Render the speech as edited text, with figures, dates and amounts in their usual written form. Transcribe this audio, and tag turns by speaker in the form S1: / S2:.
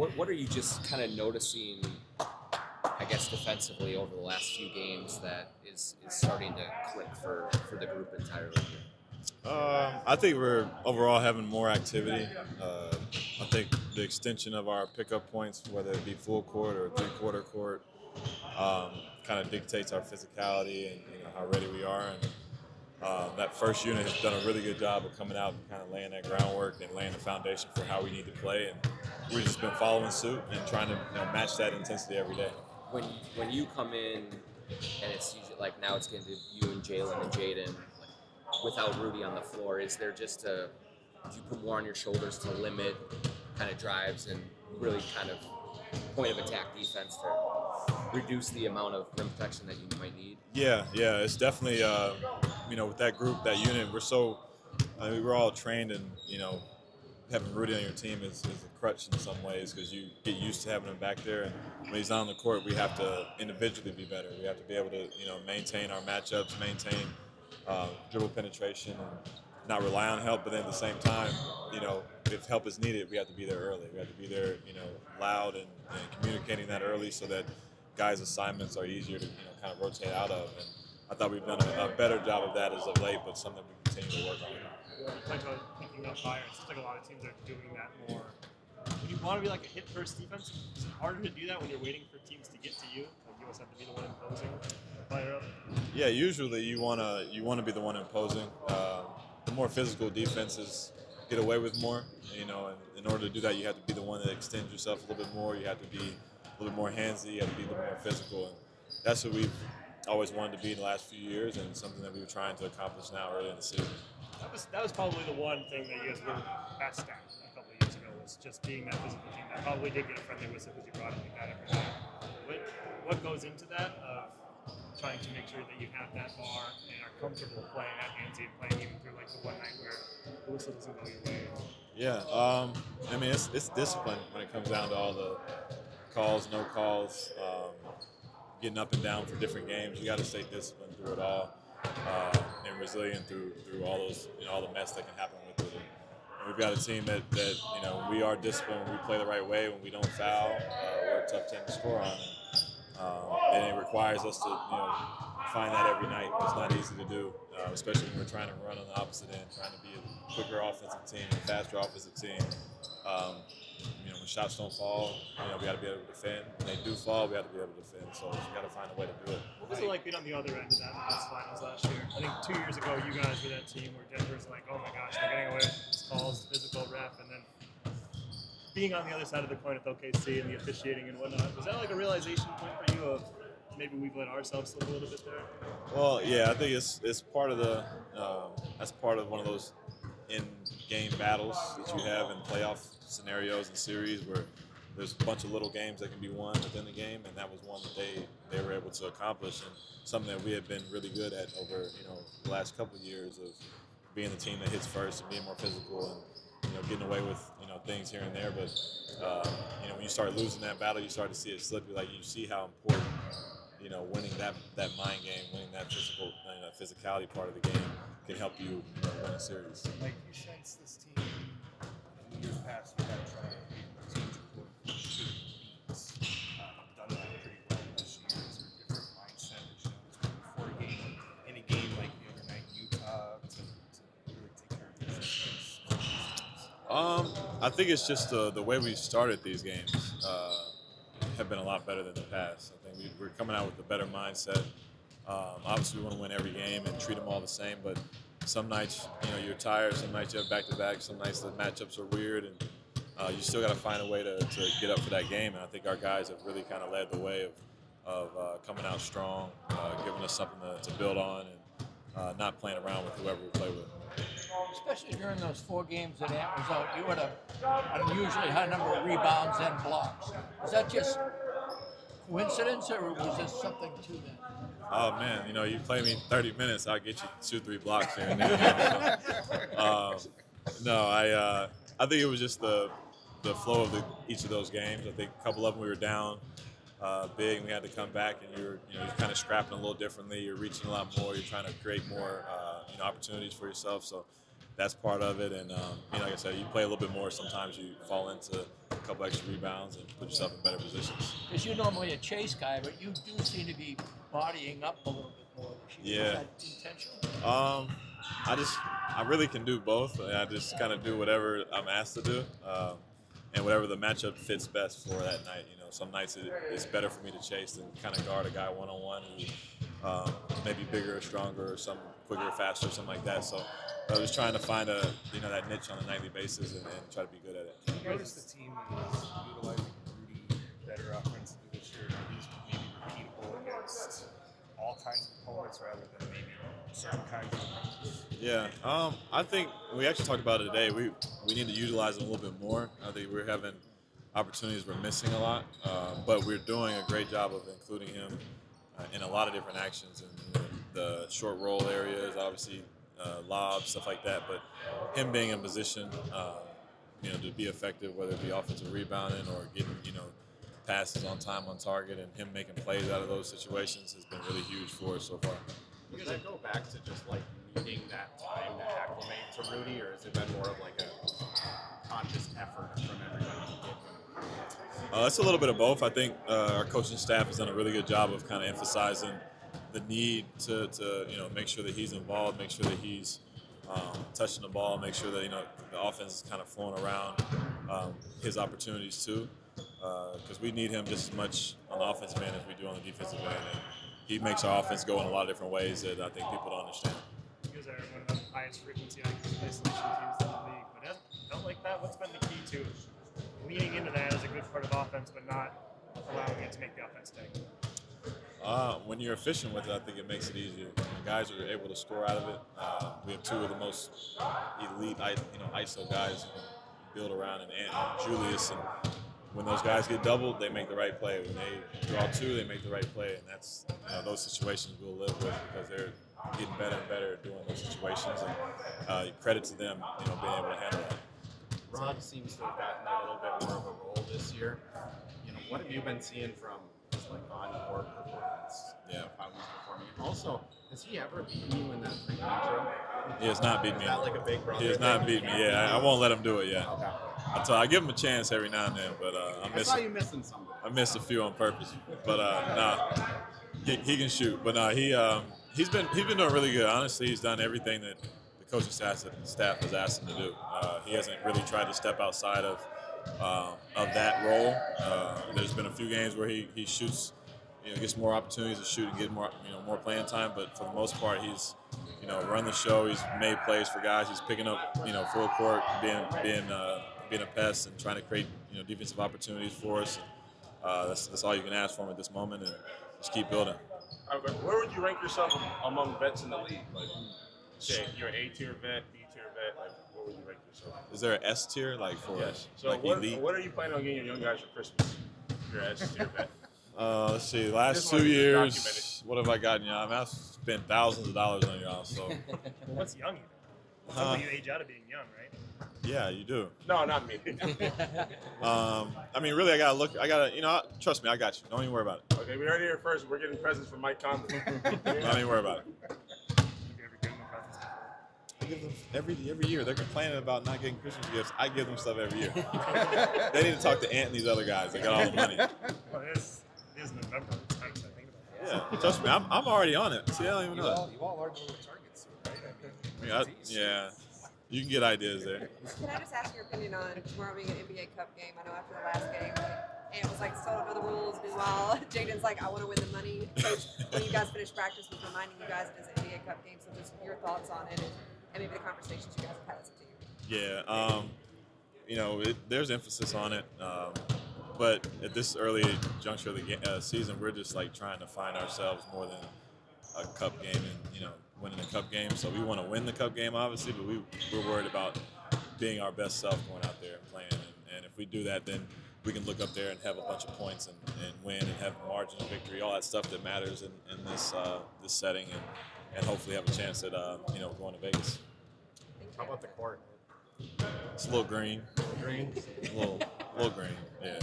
S1: What are you just kind of noticing, I guess, defensively over the last few games that is starting to click for the group entirely here?
S2: I think we're overall having more activity. I think the extension of our pickup points, whether it be full court or three-quarter court, kind of dictates our physicality and how ready we are. And that first unit has done a really good job of coming out and kind of laying that groundwork and laying the foundation for how we need to play. And we've just been following suit and trying to match that intensity every day.
S1: When you come in and it's usually like now it's going to be you and Jalen and Jaden, like, without Rudy on the floor, is there just do you put more on your shoulders to limit kind of drives and really kind of point of attack defense to reduce the amount of rim protection that you might need?
S2: Yeah, it's definitely with that group, that unit, we're all trained and having Rudy on your team is a crutch in some ways because you get used to having him back there. And when he's on the court, we have to individually be better. We have to be able to maintain our matchups, maintain dribble penetration, and not rely on help. But then at the same time, if help is needed, we have to be there early. We have to be there, loud and communicating that early so that guys' assignments are easier to kind of rotate out of. And I thought we've done a better job of that as of late, but something we continue to work on.
S3: You talked about picking up fire. It seems like a lot of teams are doing that more. When you want to be like a hit-first defense, is it harder to do that when you're waiting for teams to get to you? Like you always have to be the one imposing fire up?
S2: Yeah, usually you wanna be the one imposing. The more physical defenses get away with more. And in order to do that, you have to be the one that extends yourself a little bit more. You have to be a little bit more handsy. You have to be a little more physical, and that's what we've always wanted to be in the last few years, and something that we were trying to accomplish now early in the season.
S3: That was probably the one thing that you guys were best at a couple of years ago, was just being that physical team. That probably did get a friendly whistle because you brought it like that every night. What goes into that of trying to make sure that you have that bar and are comfortable playing at handsy and playing even through like the one night where the whistle doesn't go your way?
S2: Yeah, it's discipline when it comes down to all the calls, no calls, getting up and down for different games. You got to stay disciplined through it all, and resilient through all those, all the mess that can happen with it. And we've got a team that we are disciplined when we play the right way. When we don't foul, we're a tough team to score on, and it requires us to find that every night. It's not easy to do, especially when we're trying to run on the opposite end, trying to be a quicker offensive team, a faster offensive team. When shots don't fall, we got to be able to defend. When they do fall, we have to be able to defend. So we got to find a way to do it.
S3: What was it like being on the other end of that in this finals last year? I think 2 years ago, you guys were that team where Denver's like, oh my gosh, they're getting away with these calls, physical ref, and then being on the other side of the coin with OKC and the officiating and whatnot. Was that like a realization point for you of maybe we've let ourselves slip a little bit there?
S2: Well, yeah, I think it's part of the that's part of one of those in-game battles that you have in playoff scenarios and series where there's a bunch of little games that can be won within the game, and that was one that they were able to accomplish, and something that we have been really good at over the last couple of years of being the team that hits first and being more physical and getting away with things here and there. But when you start losing that battle, you start to see it slip. You see how important winning that mind game, winning that physicality part of the game can help you win a series.
S4: Like you sense this team in years past without trying to beat teams with two beats. Done that pretty well this year. Is there a different mindset that shows before a game, in a game like the other night in Utah, to really take care of business?
S2: I think it's just the way we started these games have been a lot better than the past. I think we're coming out with a better mindset. Obviously, we want to win every game and treat them all the same, but some nights, you're tired. Some nights you have back-to-back. Some nights the matchups are weird, and you still got to find a way to get up for that game. And I think our guys have really kind of led the way of coming out strong, giving us something to build on, and not playing around with whoever we play with.
S5: Especially during those 4 games that Ant was out, you had an unusually high number of rebounds and blocks. Is that just coincidence, or was there something to that?
S2: Oh man, you play me 30 minutes, I'll get you 2-3 blocks here and there. I think it was just the flow of each of those games. I think a couple of them we were down big, and we had to come back, and you're kind of scrapping a little differently. You're reaching a lot more. You're trying to create more opportunities for yourself. So that's part of it. And like I said, you play a little bit more. Sometimes you fall into a couple extra rebounds and put yourself in better positions.
S5: Because you're normally a chase guy, but you do seem to be bodying up a little bit more this year.
S2: Yeah.
S5: Is that intentional?
S2: I really can do both. I just kind of do whatever I'm asked to do, and whatever the matchup fits best for that night. Some nights it's better for me to chase than kind of guard a guy one-on-one who maybe bigger or stronger or some quicker or faster or something like that. So I was trying to find that niche on a nightly basis and try to be good at it.
S4: Do you notice the team is utilizing Rudy better offensively this year? Are these maybe repeatable against all kinds of opponents rather than maybe certain kinds of opponents?
S2: Yeah, I think we actually talked about it today. We need to utilize him a little bit more. I think we're having opportunities we're missing a lot, but we're doing a great job of including him in a lot of different actions in the short roll areas, obviously lobs, stuff like that. But him being in position, to be effective, whether it be offensive rebounding or getting, passes on time on target, and him making plays out of those situations has been really huge for us so far.
S6: Does that go back to just like needing that time to acclimate to Rudy, or has it been more of like a conscious effort from everybody to get him?
S2: It's a little bit of both. I think our coaching staff has done a really good job of kind of emphasizing the need to make sure that he's involved, make sure that he's touching the ball, make sure that the offense is kind of flowing around his opportunities too, because we need him just as much on the offensive end as we do on the defensive end. And he makes our offense go in a lot of different ways that I think people don't understand.
S3: You guys are one of the highest frequency isolation teams in the league, but it hasn't felt like that. What's been the key to leaning into that as a good part of offense, but not allowing it to make the offense tank?
S2: When you're efficient with it, I think it makes it easier. When guys are able to score out of it. We have two of the most elite, ISO guys who build around, and Julius. And when those guys get doubled, they make the right play. When they draw two, they make the right play, and that's those situations we'll live with because they're getting better and better at doing those situations. And credit to them, being able to handle that.
S6: Rod seems to have gotten a little bit more of a role this year. What have you been seeing from his on-court performance?
S2: Yeah.
S6: How he's performing. And also, has he ever beaten you in that free intro?
S2: He has not beaten me.
S6: Is that like a big brother?
S2: He has not beaten me. Yeah, I won't let him do it yet.
S6: Okay.
S2: I give him a chance every now and then, but
S6: I saw you missing some.
S2: I missed a few on purpose. But he can shoot. But he's been doing really good. Honestly, he's done everything that the coaching staff has asked him to do. He hasn't really tried to step outside of that role. There's been a few games where he shoots, gets more opportunities to shoot and get more playing time. But for the most part, he's run the show. He's made plays for guys. He's picking up full court, being a pest and trying to create defensive opportunities for us. That's all you can ask for him at this moment, and just keep building.
S7: Where would you rank yourself among vets in the league? Like, say you're an A-tier vet, B-tier vet. Like, where would you rank yourself?
S2: Is there an S tier for
S7: Yes. So
S2: like
S7: what
S2: elite?
S7: are you planning on getting your young guys for Christmas? You're an S-tier vet.
S2: Let's see. Last
S7: This
S2: 2
S7: one is
S2: years,
S7: documented.
S2: what have I gotten y'all? I mean, I've spent thousands of dollars on y'all. So
S3: What's young even? Some of you age out of being young, right?
S2: yeah, you do.
S7: No, not me.
S2: I mean, really, trust me, I got you. Don't even worry about it.
S7: Okay, we heard it here first. We're getting presents from Mike Conley.
S2: Don't even worry about it.
S3: Have you ever given them presents before?
S2: I give them every year. They're complaining about not getting Christmas gifts. I give them stuff every year. They need to talk to Ant and these other guys. They got all the money.
S3: Well, it is November. It's time to think about that.
S2: Yeah, trust me, I'm already on it. See, I don't even know that.
S4: You all are little targets, right? I mean,
S2: I mean, yeah, you can get ideas there.
S8: Can I just ask your opinion on tomorrow being an NBA Cup game? I know after the last game, and it was like, still don't know the rules. Meanwhile, Jaden's like, I want to win the money. Coach, when you guys finished practice, was reminding you guys it is an NBA Cup game. So just your thoughts on it and maybe the conversations you guys have had as a team.
S2: Yeah, there's emphasis on it, but at this early juncture of the season, we're just like trying to find ourselves more than a cup game and winning a cup game. So we want to win the cup game, obviously, but we're worried about being our best self going out there and playing. And if we do that, then we can look up there and have a bunch of points and win and have a margin of victory, all that stuff that matters in this setting, and hopefully have a chance at going to Vegas.
S6: How about the court?
S2: It's a little green.
S6: Green?
S2: A little green, yeah.